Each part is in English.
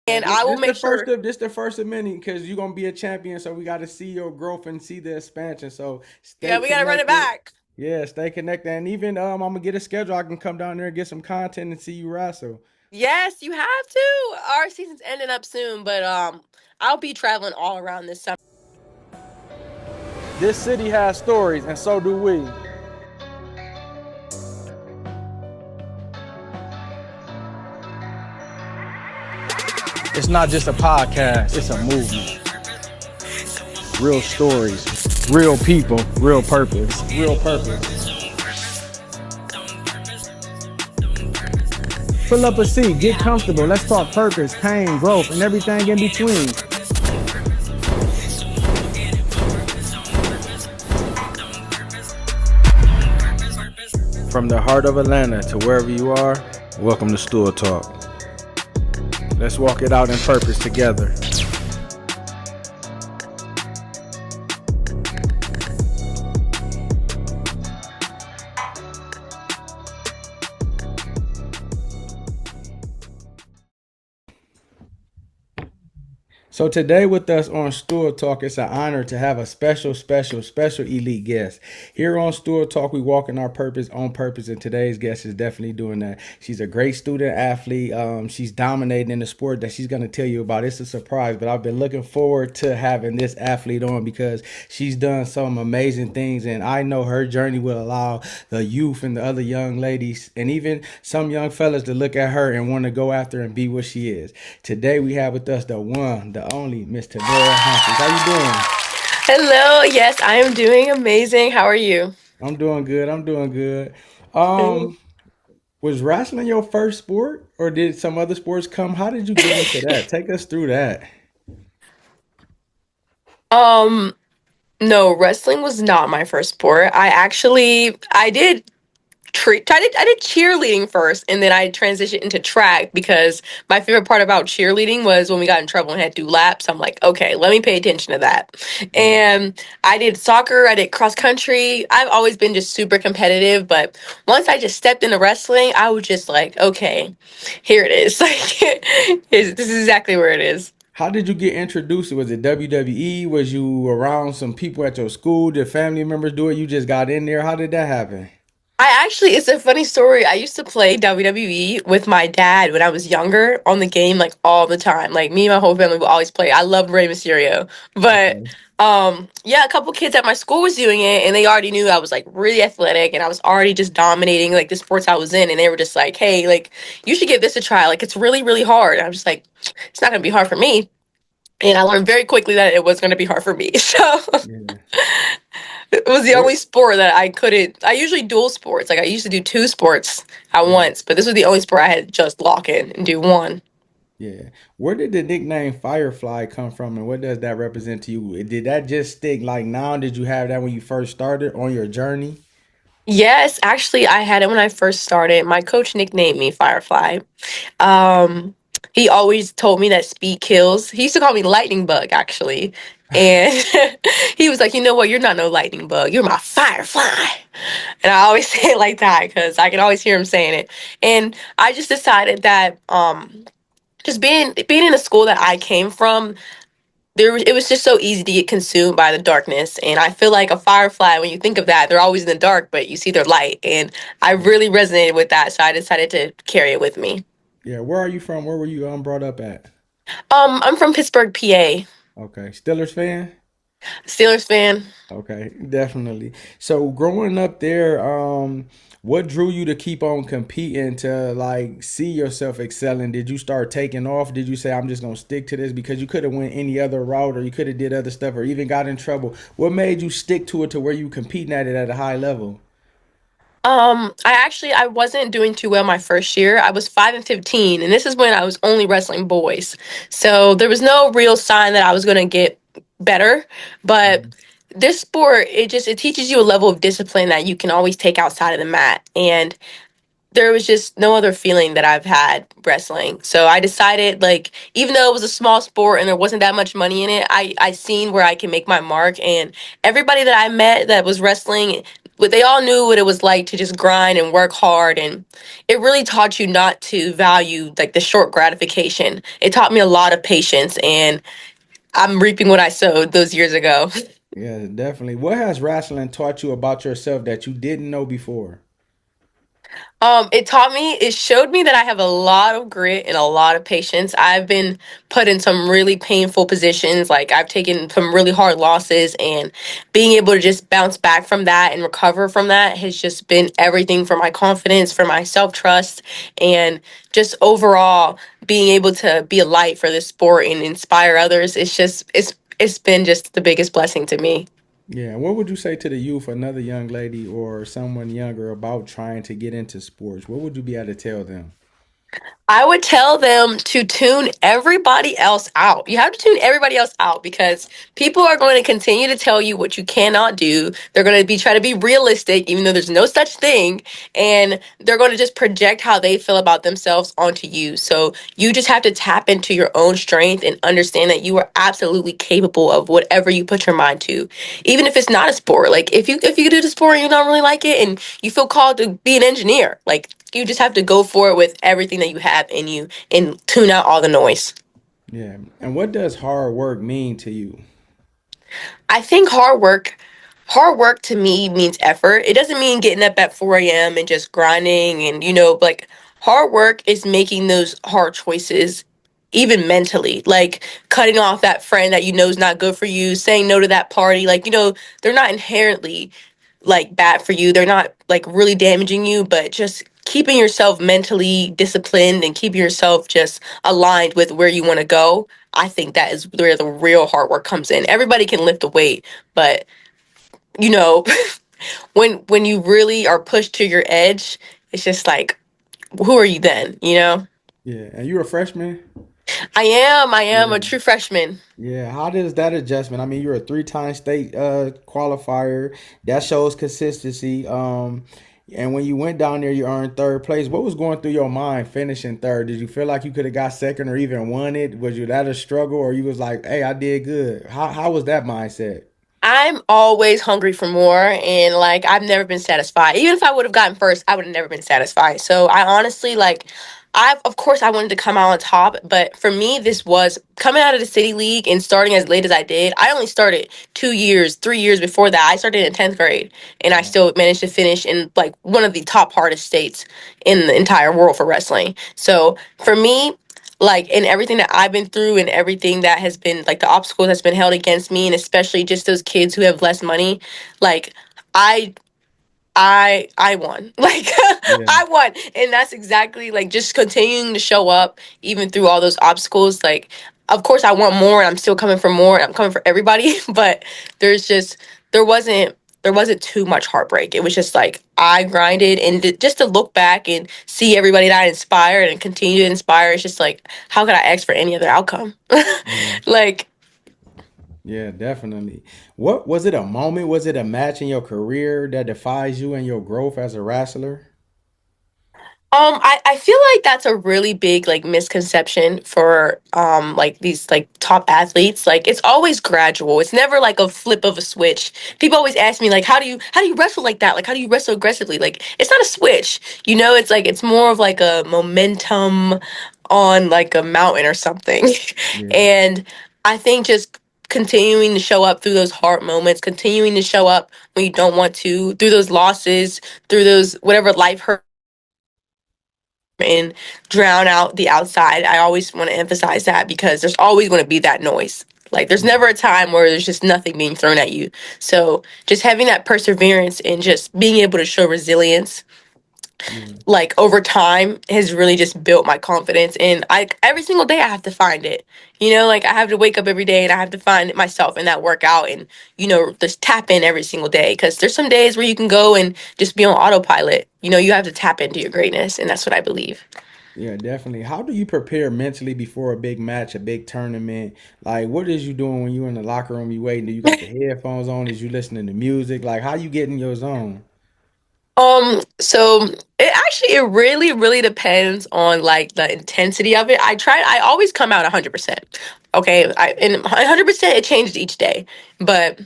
And This, I will this the make first sure. of this the first of many because you're gonna be a champion. So we got to see your growth and see the expansion. So stay Yeah, we gotta run it connected. back. Yeah, stay connected. And even I'm gonna get a schedule. I can come down there and get some content and see you wrestle. Yes, you have to. Our season's ending up soon, but I'll be traveling all around this summer. This city has stories, and so do we. It's not just a podcast, it's a movement. Real stories, real people, real purpose. Real purpose. Pull up a seat, get comfortable. Let's talk purpose, pain, growth, and everything in between. From the heart of Atlanta to wherever you are, welcome to Stool Talk. Let's walk it out in purpose together. So today with us on Stool Talk, it's an honor to have a special elite guest. Here on Stool Talk, we walk in our purpose on purpose, and today's guest is definitely doing that. She's a great student athlete. She's dominating in the sport that she's going to tell you about. It's a surprise, but I've been looking forward to having this athlete on because she's done some amazing things, and I know her journey will allow the youth and the other young ladies, and even some young fellas to look at her and want to go after and be what she is. Today we have with us the one, the only Miss Tanera Humphries. How you doing? Hello. Yes, I am doing amazing. How are you? I'm doing good. I'm doing good. Um, was wrestling your first sport, or did some other sports come? How did you get into that? Take us through that. um, no, wrestling was not my first sport. I did I did cheerleading first, and then I transitioned into track because my favorite part about cheerleading was when we got in trouble and had to do laps. I'm like, okay, let me pay attention to that. Right. And I did soccer, I did cross country. I've always been just super competitive, but once I just stepped into wrestling, I was just like, okay, here it is. Like, this is exactly where it is. How did you get introduced? Was it WWE? Was you around some people at your school? Did family members do it? You just got in there? How did that happen? It's a funny story. I used to play WWE with my dad when I was younger on the game, like all the time. Like me and my whole family would always play. I loved Rey Mysterio. But Okay. yeah, a couple kids at my school was doing it and they already knew I was like really athletic and I was already just dominating like the sports I was in. And they were just like, hey, like you should give this a try. Like it's really, really hard. And I'm just like, it's not gonna be hard for me. And I learned very quickly that it was gonna be hard for me. So Yeah. it was the Where only sport that I couldn't. I usually dual sports. Like I used to do two sports at right. once, but this was the only sport I had to just lock in and do one. Yeah. Where did the nickname Firefly come from and what does that represent to you? Did that just stick like now? Did you have that when you first started on your journey? Yes, actually, I had it when I first started. My coach nicknamed me Firefly. Um, he always told me that speed kills. He used to call me Lightning Bug, actually. And he was like, you know what? You're not no lightning bug. You're my firefly. And I always say it like that because I can always hear him saying it. And I just decided that just being in a school that I came from, it was just so easy to get consumed by the darkness. And I feel like a firefly, when you think of that, they're always in the dark, but you see their light. And I Yeah. really resonated with that, so I decided to carry it with me. Yeah. Where are you from? Where were you brought up at? I'm from Pittsburgh, PA. Okay. Steelers fan? Steelers fan. Okay, definitely. So growing up there, what drew you to keep on competing to like see yourself excelling? Did you start taking off? Did you say I'm just gonna stick to this because you could have went any other route or you could have did other stuff or even got in trouble? What made you stick to it to where you competing at it at a high level? I wasn't doing too well my first year. I was 5-15, and this is when I was only wrestling boys. So there was no real sign that I was gonna get better. But Mhm. this sport, it teaches you a level of discipline that you can always take outside of the mat. And there was just no other feeling that I've had wrestling. So I decided, like, even though it was a small sport and there wasn't that much money in it, I seen where I can make my mark. And everybody that I met that was wrestling, they all knew what it was like to just grind and work hard, and it really taught you not to value like the short gratification. It taught me a lot of patience, and I'm reaping what I sowed those years ago. Yeah, definitely. What has wrestling taught you about yourself that you didn't know before? It showed me that I have a lot of grit and a lot of patience. I've been put in some really painful positions. Like I've taken some really hard losses, and being able to just bounce back from that and recover from that has just been everything for my confidence, for my self-trust, and just overall being able to be a light for this sport and inspire others. It's been just the biggest blessing to me. Yeah, what would you say to the youth, another young lady or someone younger about trying to get into sports? What would you be able to tell them? I would tell them to tune everybody else out. You have to tune everybody else out because people are going to continue to tell you what you cannot do. They're going to be try to be realistic, even though there's no such thing, and they're going to just project how they feel about themselves onto you. So you just have to tap into your own strength and understand that you are absolutely capable of whatever you put your mind to, even if it's not a sport. Like if you do the sport and you don't really like it, and you feel called to be an engineer, like you just have to go for it with everything that you have in you and tune out all the noise. Yeah. And what does hard work mean to you? I think hard work to me means effort. It doesn't mean getting up at 4 a.m. and just grinding and like hard work is making those hard choices even mentally. Like cutting off that friend that you know is not good for you, saying no to that party. Like, they're not inherently like bad for you. They're not like really damaging you, but just keeping yourself mentally disciplined and keeping yourself just aligned with where you want to go. I think that is where the real hard work comes in. Everybody can lift a weight, but you know, when you really are pushed to your edge, it's just like, who are you then? Yeah. And you're a freshman? I am a Yeah. true freshman. Yeah, how does that adjustment? I mean, you're a three-time state qualifier. That shows consistency. And when you went down there, you earned third place. What was going through your mind finishing third? Did you feel like you could have got second or even won it? Was you that a struggle, or you was like, "Hey, I did good"? How was that mindset? I'm always hungry for more, and like I've never been satisfied. Even if I would have gotten first, I would have never been satisfied. So I honestly like I've of course I wanted to come out on top, but for me this was coming out of the city league and starting as late as I did. I only started 2 years, 3 years before that. I started in 10th grade, and I still managed to finish in like one of the top hardest states in the entire world for wrestling. So for me, like in everything that I've been through and everything that has been like the obstacles that's been held against me, and especially just those kids who have less money, like I I won. Like Yeah, I won. And that's exactly like just continuing to show up even through all those obstacles. Like of course I want more and I'm still coming for more and I'm coming for everybody, but there's just there wasn't there wasn't too much heartbreak. It was just like I grinded and just to look back and see everybody that I inspired and continue to inspire. It's just like how could I ask for any other outcome? yeah, Like yeah, definitely. What was it? A moment? Was it a match in your career that defines you and your growth as a wrestler? I feel like that's a really big like misconception for like these like top athletes. Like it's always gradual. It's never like a flip of a switch. People always ask me like how do you wrestle like that? Like how do you wrestle aggressively? Like it's not a switch. It's like it's more of like a momentum on like a mountain or something. Yeah. And I think just continuing to show up through those hard moments, continuing to show up when you don't want to, through those losses, through those whatever life hurt and drown out the outside. I always want to emphasize that because there's always going to be that noise. Like there's never a time where there's just nothing being thrown at you. So just having that perseverance and just being able to show resilience Yeah. like over time has really just built my confidence, and I every single day I have to find it. Like I have to wake up every day and I have to find it myself in that workout, and just tap in every single day because there's some days where you can go and just be on autopilot. You have to tap into your greatness, and that's what I believe. Yeah, definitely. How do you prepare mentally before a big match, a big tournament? Like, what is you doing when you in the locker room? You waiting? Do you got the headphones on? Is you listening to music? Like, how you get in your zone? So it really, really depends on like the intensity of it. I always come out 100%. Okay. And 100% it changes each day. But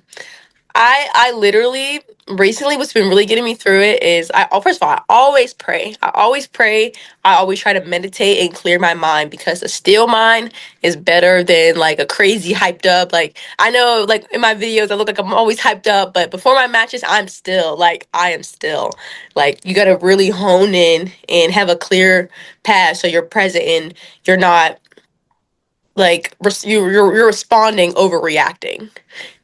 I literally recently what's been really getting me through it is first of all, I always pray. I always pray. I always try to meditate and clear my mind because a still mind is better than like a crazy hyped up. Like I know like in my videos I look like I'm always hyped up, but before my matches I'm still like I am still. Like you got to really hone in and have a clear path so you're present and you're not like you're responding overreacting.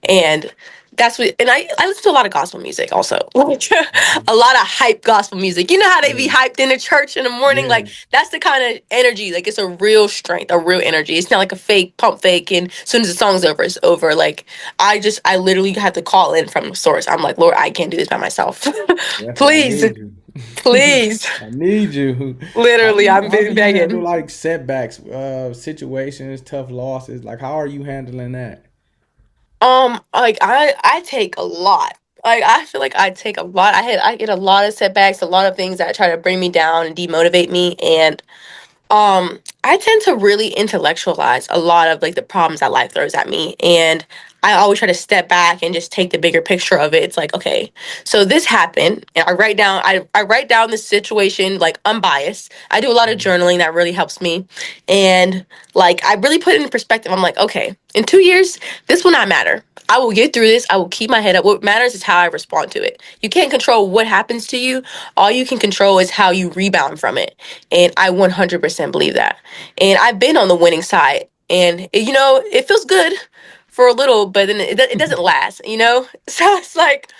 And that's what, and I listen to a lot of gospel music also. Like Mhm. a lot of hype gospel music. You know how they be Yeah. hyped in the church in the morning? Yeah. Like that's the kind of energy, like it's a real strength, a real energy. It's not like a fake pump fake and as soon as the song's over, it's over. Like I literally have to call in from the source. I'm like, Lord, I can't do this by myself. That's what I Please, need you. please. I need you. Literally, I'm How do you handle begging. like setbacks, situations, tough losses? Like how are you handling that? Like I take a lot. Like I feel like I take a lot. I get a lot of setbacks, a lot of things that try to bring me down and demotivate me. And I tend to really intellectualize a lot of like the problems that life throws at me. And I always try to step back and just take the bigger picture of it. It's like, okay, so this happened and I write down the situation like unbiased. I do a lot of Mhm. journaling that really helps me. And like I really put it in perspective. I'm like, okay, in 2 years, this will not matter. I will get through this. I will keep my head up. What matters is how I respond to it. You can't control what happens to you. All you can control is how you rebound from it. And I 100% believe that. And I've been on the winning side. And, it feels good for a little, but then it doesn't last, you know? So it's like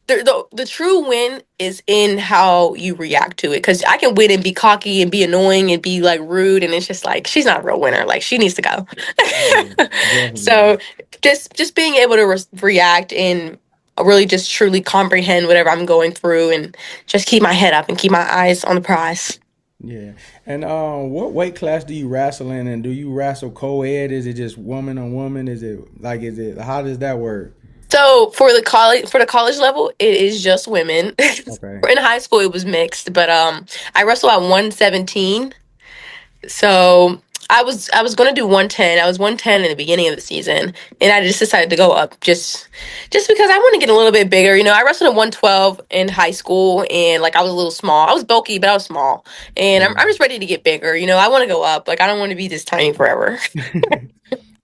the true win is in how you react to it. Because I can win and be cocky and be annoying and be like rude. And it's just like, she's not a real winner. Like, she needs to go. Yeah, definitely. So just being able to react and really just truly comprehend whatever I'm going through and just keep my head up and keep my eyes on the prize. Yeah. And what weight class do you wrestle in, and do you wrestle co-ed? Is it just woman on woman? Is it how does that work? So for the college level, it is just women. Okay. In high school, it was mixed, but I wrestle at 117. So I was gonna do 110. I was 110 in the beginning of the season, and I just decided to go up just because I want to get a little bit bigger. I wrestled at 112 in high school, and like I was a little small. I was bulky, but I was small, and I'm just ready to get bigger. I want to go up. Like I don't want to be this tiny forever.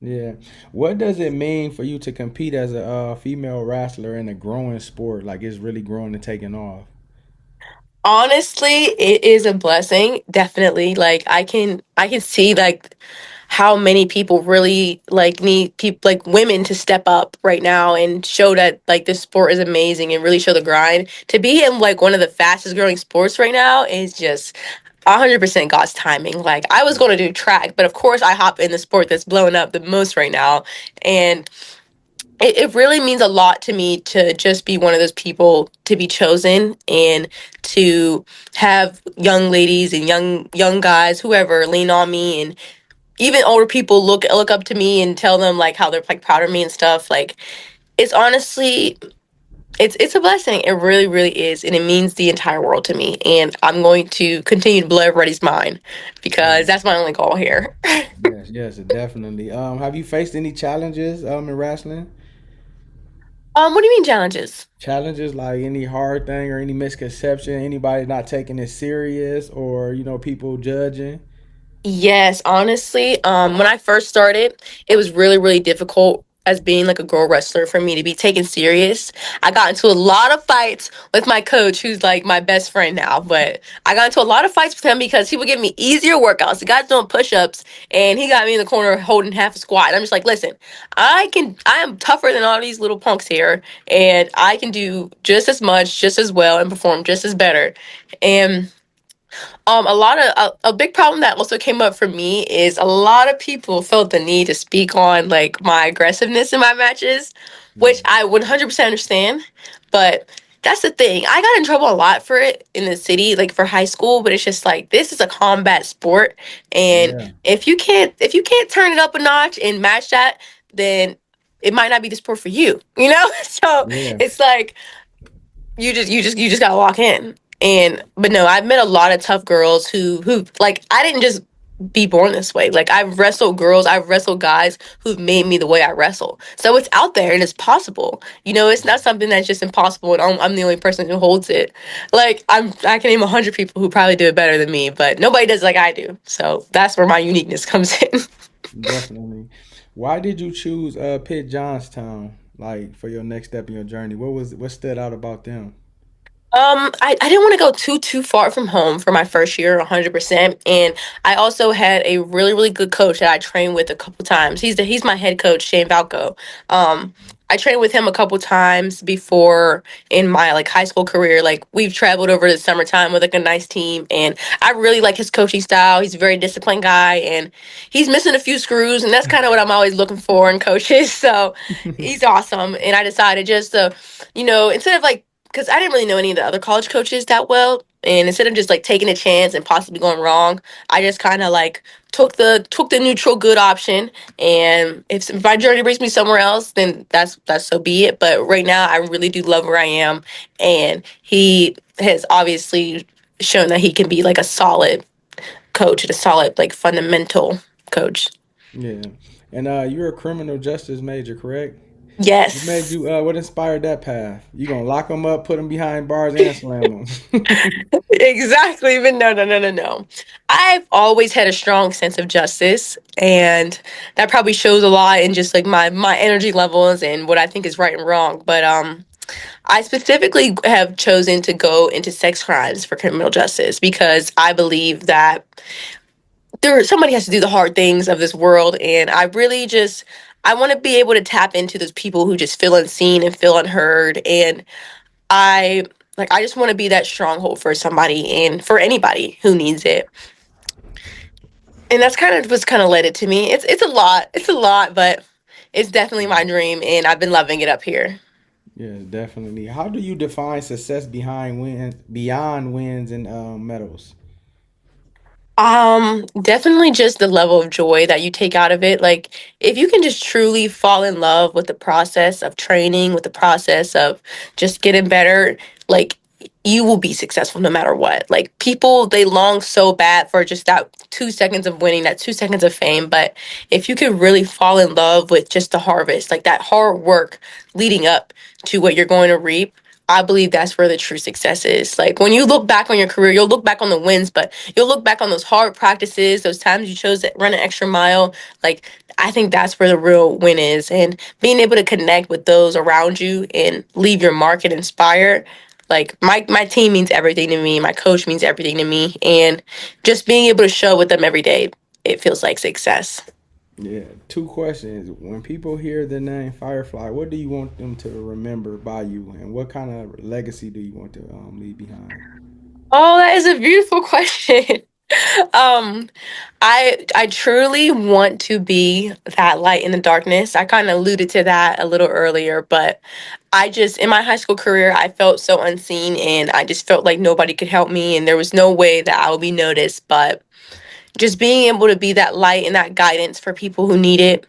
Yeah. What does it mean for you to compete as a female wrestler in a growing sport? Like it's really growing and taking off. Honestly, it is a blessing, definitely. Like I can see like how many people really like need people like women to step up right now and show that like this sport is amazing and really show the grind. To be in like one of the fastest growing sports right now is just 100% God's timing. Like I was going to do track, but of course I hop in the sport that's blowing up the most right now. And it really means a lot to me to just be one of those people to be chosen and to have young ladies and young guys, whoever, lean on me, and even older people look up to me and tell them like how they're like proud of me and stuff. Like it's honestly it's a blessing. It really, really is. And it means the entire world to me. And I'm going to continue to blow everybody's mind because Yeah. that's my only goal here. Yes, yes, definitely. Have you faced any challenges in wrestling? What do you mean challenges? Challenges like any hard thing or any misconception, anybody not taking it serious, or people judging. Yes, honestly, when I first started, it was really, really difficult as being like a girl wrestler for me to be taken serious. I got into a lot of fights with my coach, who's like my best friend now, but I got into a lot of fights with him because he would give me easier workouts. The guy's doing push-ups, and he got me in the corner holding half a squat. And I'm just like, listen, I am tougher than all these little punks here, and I can do just as much, just as well, and perform just as better. And a big problem that also came up for me is a lot of people felt the need to speak on like my aggressiveness in my matches, which Yeah. I 100% understand. But that's the thing. I got in trouble a lot for it in the city, like for high school. But it's just like this is a combat sport, and Yeah. if you can't turn it up a notch and match that, then it might not be the sport for you. So Yeah. it's like you just gotta walk in. And but no, I've met a lot of tough girls who like I didn't just be born this way. Like I've wrestled girls, I've wrestled guys who've made me the way I wrestle. So it's out there and it's possible. You know, it's not something that's just impossible and I'm the only person who holds it. Like I can name 100 people who probably do it better than me, but nobody does like I do. So that's where my uniqueness comes in. Definitely. Why did you choose Pitt Johnstown like for your next step in your journey? What stood out about them? I didn't want to go too far from home for my first year, 100%. And I also had a really good coach that I trained with a couple times. He's my head coach, Shane Valco. I trained with him a couple times before in my like high school career. Like we've traveled over the summertime with like a nice team, and I really like his coaching style. He's a very disciplined guy, and he's missing a few screws, and that's kind of what I'm always looking for in coaches. So he's awesome, and I decided just to, instead of like because I didn't really know any of the other college coaches that well. And instead of just like taking a chance and possibly going wrong, I just kind of like took the neutral good option. And if my journey brings me somewhere else, then that's so be it. But right now, I really do love where I am, and he has obviously shown that he can be like a solid coach and a solid like fundamental coach. Yeah. And you're a criminal justice major, correct? What made Yes. you what inspired that path? You gonna lock them up, put them behind bars and slam them? Exactly, but no. I've always had a strong sense of justice, and that probably shows a lot in just like my energy levels and what I think is right and wrong. But I specifically have chosen to go into sex crimes for criminal justice because I believe that somebody has to do the hard things of this world, and I want to be able to tap into those people who just feel unseen and feel unheard, and I I just want to be that stronghold for somebody and for anybody who needs it. And that's kind of what's kind of led it to me. It's a lot. It's a lot, but it's definitely my dream and I've been loving it up here. Yeah, definitely. How do you define success behind wins beyond wins and medals? Definitely just the level of joy that you take out of it. Like, if you can just truly fall in love with the process of training, with the process of just getting better, like, you will be successful no matter what. Like, people, they long so bad for just that 2 seconds of winning, that 2 seconds of fame. But if you can really fall in love with just the harvest, like that hard work leading up to what you're going to reap, I believe that's where the true success is. Like when you look back on your career, you'll look back on the wins, but you'll look back on those hard practices, those times you chose to run an extra mile. Like I think that's where the real win is. And being able to connect with those around you and leave your mark and inspire. Like my team means everything to me. My coach means everything to me. And just being able to show with them every day, it feels like success. Yeah, two questions. When people hear the name Firefly, what do you want them to remember by you, and what kind of legacy do you want to leave behind? Oh, that is a beautiful question. um I truly want to be that light in the darkness. I kind of alluded to that a little earlier, but I just in my high school career I felt so unseen and I just felt like nobody could help me and there was no way that I would be noticed, but just being able to be that light and that guidance for people who need it,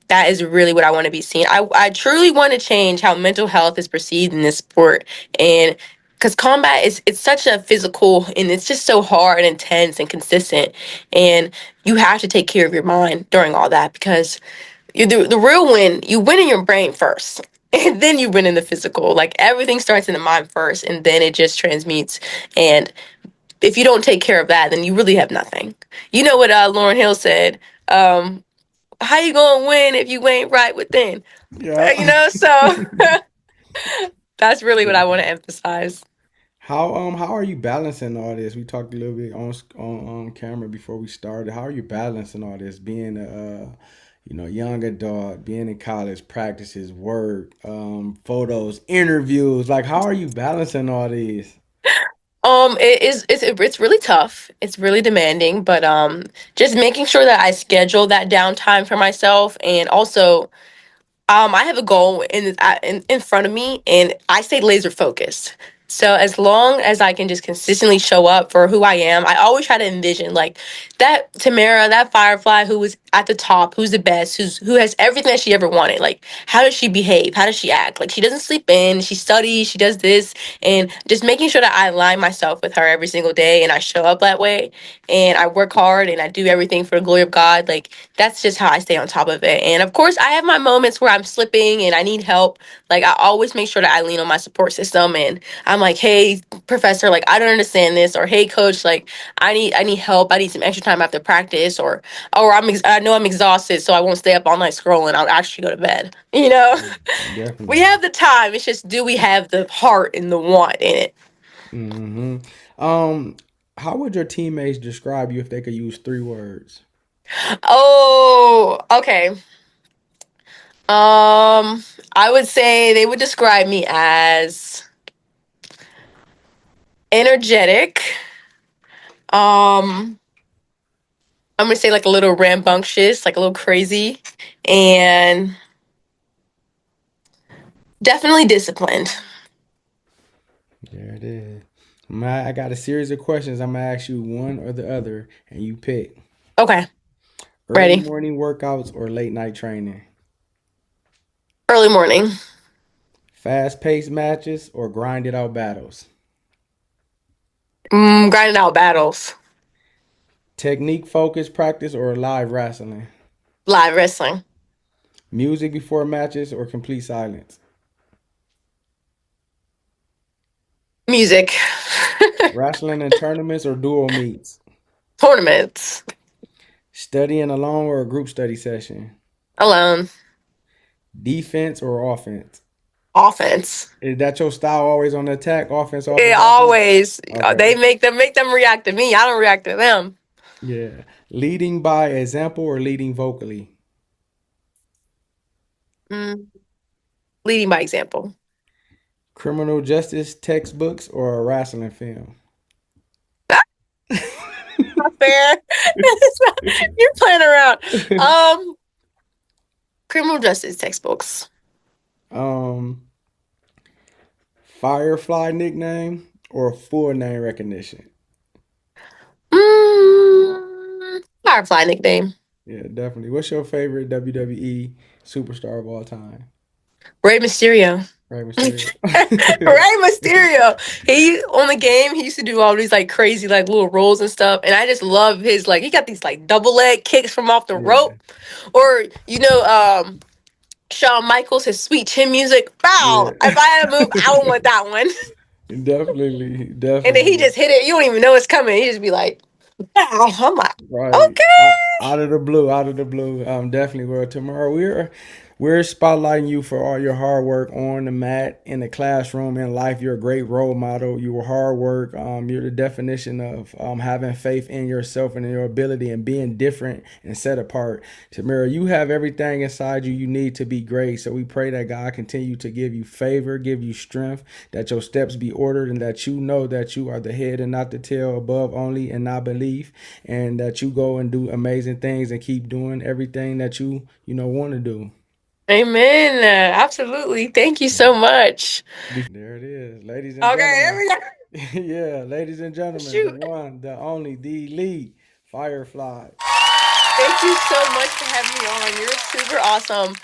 that is really what I want to be seen. I truly want to change how mental health is perceived in this sport. And because combat is it's such a physical and it's just so hard and intense and consistent. And you have to take care of your mind during all that because the real win, you win in your brain first. And then you win in the physical. Like everything starts in the mind first and then it just transmutes. And if you don't take care of that, then you really have nothing. You know what Lauren Hill said? Um, how you gonna win if you ain't right within? Yeah. So that's really what I want to emphasize. How are you balancing all this? We talked a little bit on camera before we started. How are you balancing all this? Being a young adult, being in college, practices, work, photos, interviews. Like, how are you balancing all these? It's really tough. It's really demanding, but just making sure that I schedule that downtime for myself, and also I have a goal in front of me, and I stay laser focused. So as long as I can just consistently show up for who I am, I always try to envision like that Tamara, that Firefly who was at the top, who's the best, who has everything that she ever wanted. Like how does she behave? How does she act? Like she doesn't sleep in, she studies, she does this, and just making sure that I align myself with her every single day and I show up that way and I work hard and I do everything for the glory of God. Like that's just how I stay on top of it. And of course, I have my moments where I'm slipping and I need help. Like I always make sure that I lean on my support system and I'm like, hey, professor, like I don't understand this, or hey, coach, like I need help. I need some extra time after practice, or I know I'm exhausted, so I won't stay up all night scrolling. I'll actually go to bed. You know, we Definitely. have the time. It's just do we have the heart and the want in it? Hmm. Um, how would your teammates describe you if they could use three words? Oh, okay. I would say they would describe me as energetic. Um, I'm gonna say like a little rambunctious, like a little crazy, and definitely disciplined. There it is. I got a series of questions. I'm gonna ask you one or the other, and you pick. Okay, Early ready. morning workouts or late night training? Early morning. Fast paced matches or grinded out battles? Grinding out battles. Technique focused practice or live wrestling? Live wrestling. Music before matches or complete silence? Music. Wrestling in tournaments or dual meets? Tournaments. Studying alone or a group study session? Alone. Defense or offense? Offense. Is that your style always on the attack? Offense, It offense, offense? always Okay. they make them react to me. I don't react to them. Yeah. Leading by example or leading vocally? Mm, leading by example. Criminal justice textbooks or a wrestling film? Not fair. It's not- You're playing around. Um, criminal justice textbooks. um, Firefly nickname or full name recognition? Firefly nickname. Yeah, definitely. What's your favorite WWE superstar of all time? Rey Mysterio. Rey Mysterio. Rey Mysterio. He on the game, he used to do all these like crazy like little rolls and stuff. And I just love his like he got these like double leg kicks from off the Yeah, rope. Or Shawn Michaels, his sweet chin music. Bow. yeah. If I had a move, I would want that one. Definitely, And then he definitely. just hit it. You don't even know it's coming. He just be like, bow. I'm like, Right. okay. Out of the blue, out of the blue. Definitely. Well, tomorrow we're spotlighting you for all your hard work on the mat, in the classroom, in life. You're a great role model. You were hard work. You're the definition of having faith in yourself and in your ability and being different and set apart. Tamara, you have everything inside you need to be great. So we pray that God continue to give you favor, give you strength, that your steps be ordered, and that you know that you are the head and not the tail, above only and not beneath, and that you go and do amazing things and keep doing everything that you want to do. Amen. Absolutely. Thank you so much. There it is, ladies and Okay, here gentlemen. we go. Yeah, ladies and gentlemen, the Shoot. one, the only, the lead, Firefly. Thank you so much for having me on. You're super awesome.